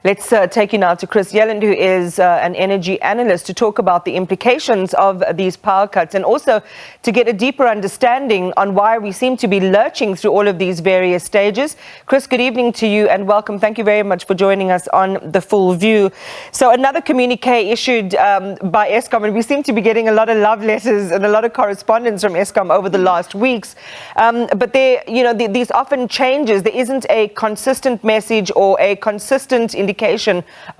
Let's take you now to Chris Yelland, who is an energy analyst, to talk about the implications of these power cuts and also to get a deeper understanding on why we seem to be lurching through all of these various stages. Chris, good evening to you and welcome. Thank you very much for joining us on The Full View. So another communique issued by Eskom, and we seem to be getting a lot of love letters and a lot of correspondence from Eskom over the last weeks. But there, these often changes. There isn't a consistent message or a consistent indication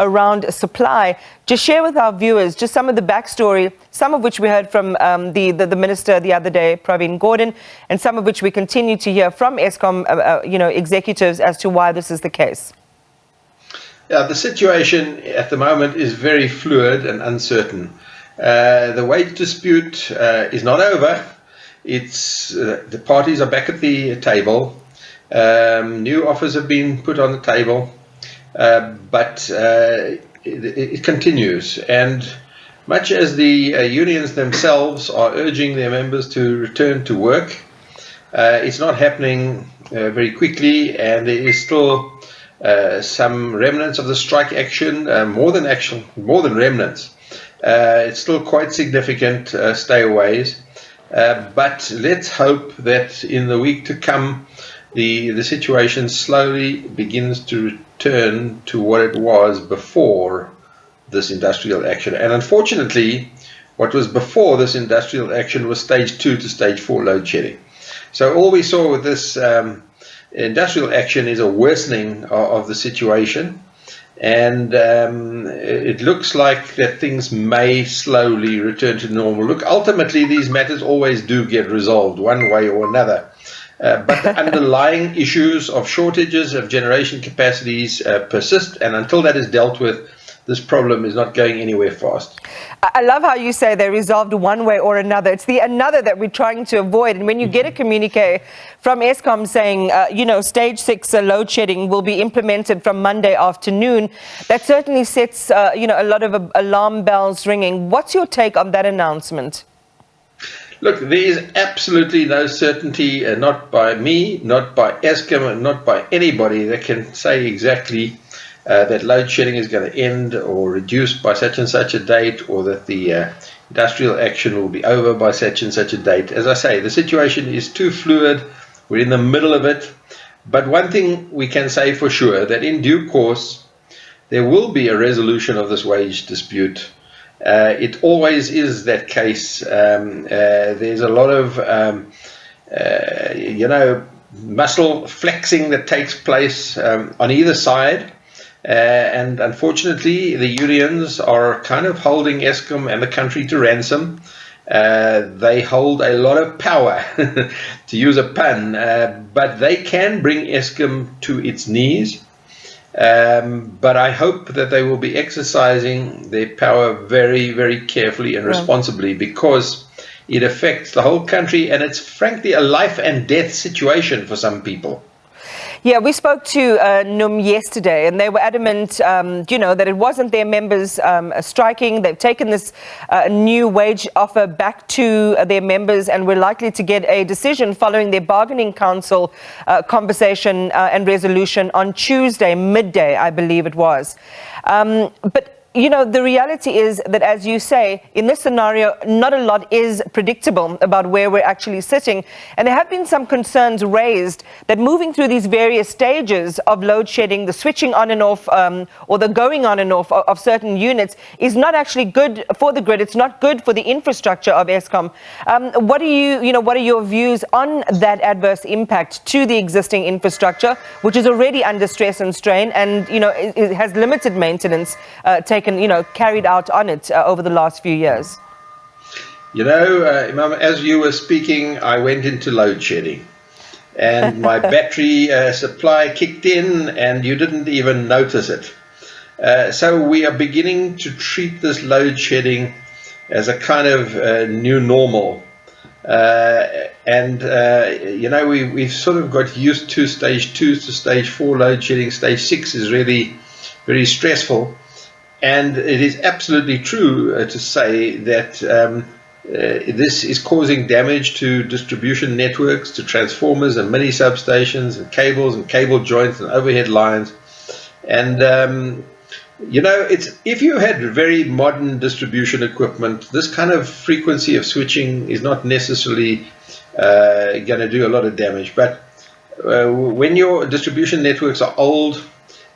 around supply. Just share with our viewers just some of the backstory, some of which we heard from the minister the other day, Pravin Gordhan, and some of which we continue to hear from Eskom, executives as to why this is the case. Yeah, the situation at the moment is very fluid and uncertain. The wage dispute is not over. It's the parties are back at the table. New offers have been put on the table. But it continues, and much as the unions themselves are urging their members to return to work, it's not happening very quickly, and there is still some remnants of the strike action, more than remnants. It's still quite significant stayaways, but let's hope that in the week to come the situation slowly begins to return to what it was before this industrial action. And unfortunately, what was before this industrial action was stage 2 to stage 4 load shedding. So all we saw with this industrial action is a worsening of the situation. And it looks like that things may slowly return to normal. Look, ultimately, these matters always do get resolved one way or another. But the underlying issues of shortages of generation capacities persist, and until that is dealt with, this problem is not going anywhere fast. I love how you say they're resolved one way or another. It's the another that we're trying to avoid. And when you get a communique from Eskom saying, stage 6 load shedding will be implemented from Monday afternoon, that certainly sets, a lot of alarm bells ringing. What's your take on that announcement? Look, there is absolutely no certainty, not by me, not by Eskom, and not by anybody that can say exactly that load shedding is going to end or reduce by such and such a date, or that the industrial action will be over by such and such a date. As I say, the situation is too fluid. We're in the middle of it. But one thing we can say for sure, that in due course, there will be a resolution of this wage dispute. It always is that case. There's a lot of, muscle flexing that takes place on either side. And unfortunately, the unions are kind of holding Eskom and the country to ransom. They hold a lot of power, to use a pun, but they can bring Eskom to its knees. But I hope that they will be exercising their power very, very carefully and responsibly, because it affects the whole country, and it's frankly a life and death situation for some people. Yeah, we spoke to NUM yesterday, and they were adamant, that it wasn't their members striking. They've taken this new wage offer back to their members, and we're likely to get a decision following their bargaining council conversation and resolution on Tuesday, midday, I believe it was. But the reality is that, as you say, in this scenario, not a lot is predictable about where we're actually sitting. And there have been some concerns raised that moving through these various stages of load shedding, the switching on and off, or the going on and off of certain units, is not actually good for the grid. It's not good for the infrastructure of Eskom. What are your views on that adverse impact to the existing infrastructure, which is already under stress and strain, and it has limited maintenance carried out on it over the last few years? Imam, as you were speaking, I went into load shedding, and my battery supply kicked in, and you didn't even notice it. So we are beginning to treat this load shedding as a kind of new normal. We've sort of got used to stage 2 to stage 4 load shedding. Stage 6 is really very stressful. And it is absolutely true to say that this is causing damage to distribution networks, to transformers and mini substations and cables and cable joints and overhead lines. And you know, if you had very modern distribution equipment, this kind of frequency of switching is not necessarily going to do a lot of damage. But when your distribution networks are old,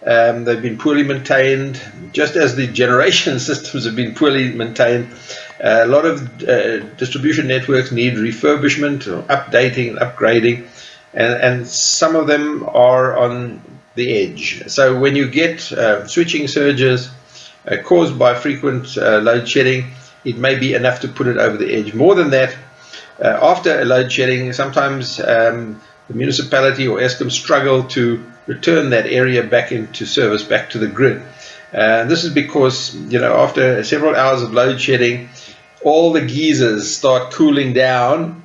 they've been poorly maintained, just as the generation systems have been poorly maintained. A lot of distribution networks need refurbishment, or updating, and upgrading, and some of them are on the edge. So when you get switching surges caused by frequent load shedding, it may be enough to put it over the edge. More than that, after a load shedding, sometimes the municipality or Eskom struggle to return that area back into service, back to the grid. This is because, you know, after several hours of load shedding, all the geysers start cooling down.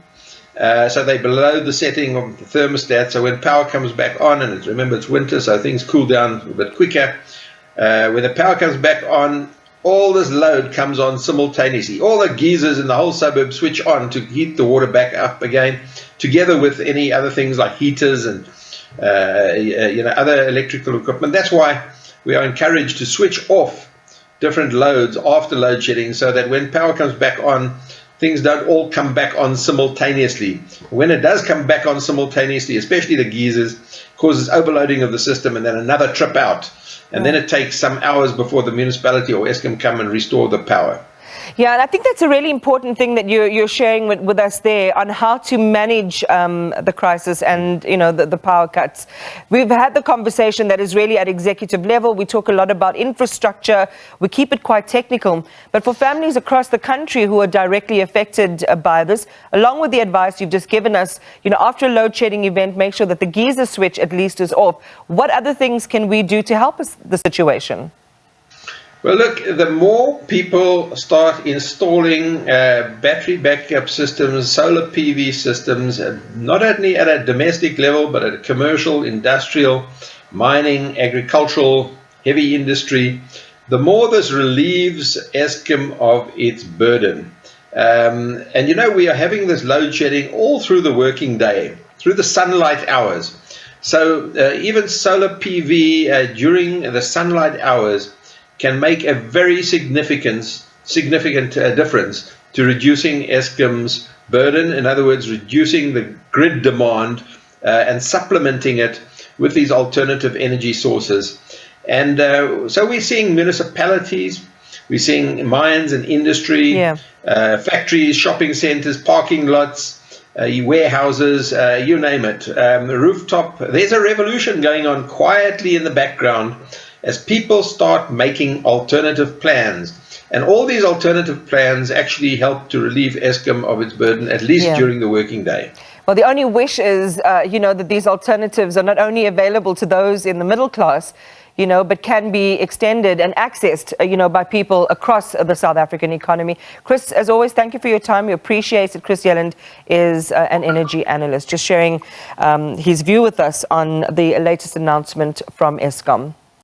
So they're below the setting of the thermostat. So when power comes back on, and remember it's winter, so things cool down a bit quicker. When the power comes back on, all this load comes on simultaneously. All the geysers in the whole suburb switch on to heat the water back up again, together with any other things like heaters and you know, other electrical equipment. That's why we are encouraged to switch off different loads after load shedding, so that when power comes back on, things don't all come back on simultaneously. When it does come back on simultaneously, especially the geysers, causes overloading of the system and then another trip out. And then it takes some hours before the municipality or Eskom come and restore the power. Yeah, and I think that's a really important thing that you're sharing with us there on how to manage the crisis and, you know, the power cuts. We've had the conversation that is really at executive level. We talk a lot about infrastructure. We keep it quite technical. But for families across the country who are directly affected by this, along with the advice you've just given us, you know, after a load shedding event, make sure that the geyser switch at least is off. What other things can we do to help us the situation? Well, look, the more people start installing battery backup systems, solar PV systems, not only at a domestic level, but at a commercial, industrial, mining, agricultural, heavy industry, the more this relieves Eskom of its burden. And you know, we are having this load shedding all through the working day, through the sunlight hours. So even solar PV during the sunlight hours can make a very significant difference to reducing Eskom's burden. In other words, reducing the grid demand and supplementing it with these alternative energy sources. And so we're seeing municipalities, we're seeing mines and industry, factories, shopping centers, parking lots, warehouses, you name it, rooftop. There's a revolution going on quietly in the background as people start making alternative plans. And all these alternative plans actually help to relieve Eskom of its burden, at least during the working day. Well, the only wish is, you know, that these alternatives are not only available to those in the middle class, you know, but can be extended and accessed, you know, by people across the South African economy. Chris, as always, thank you for your time. We appreciate it. Chris Yelland is an energy analyst, just sharing his view with us on the latest announcement from Eskom.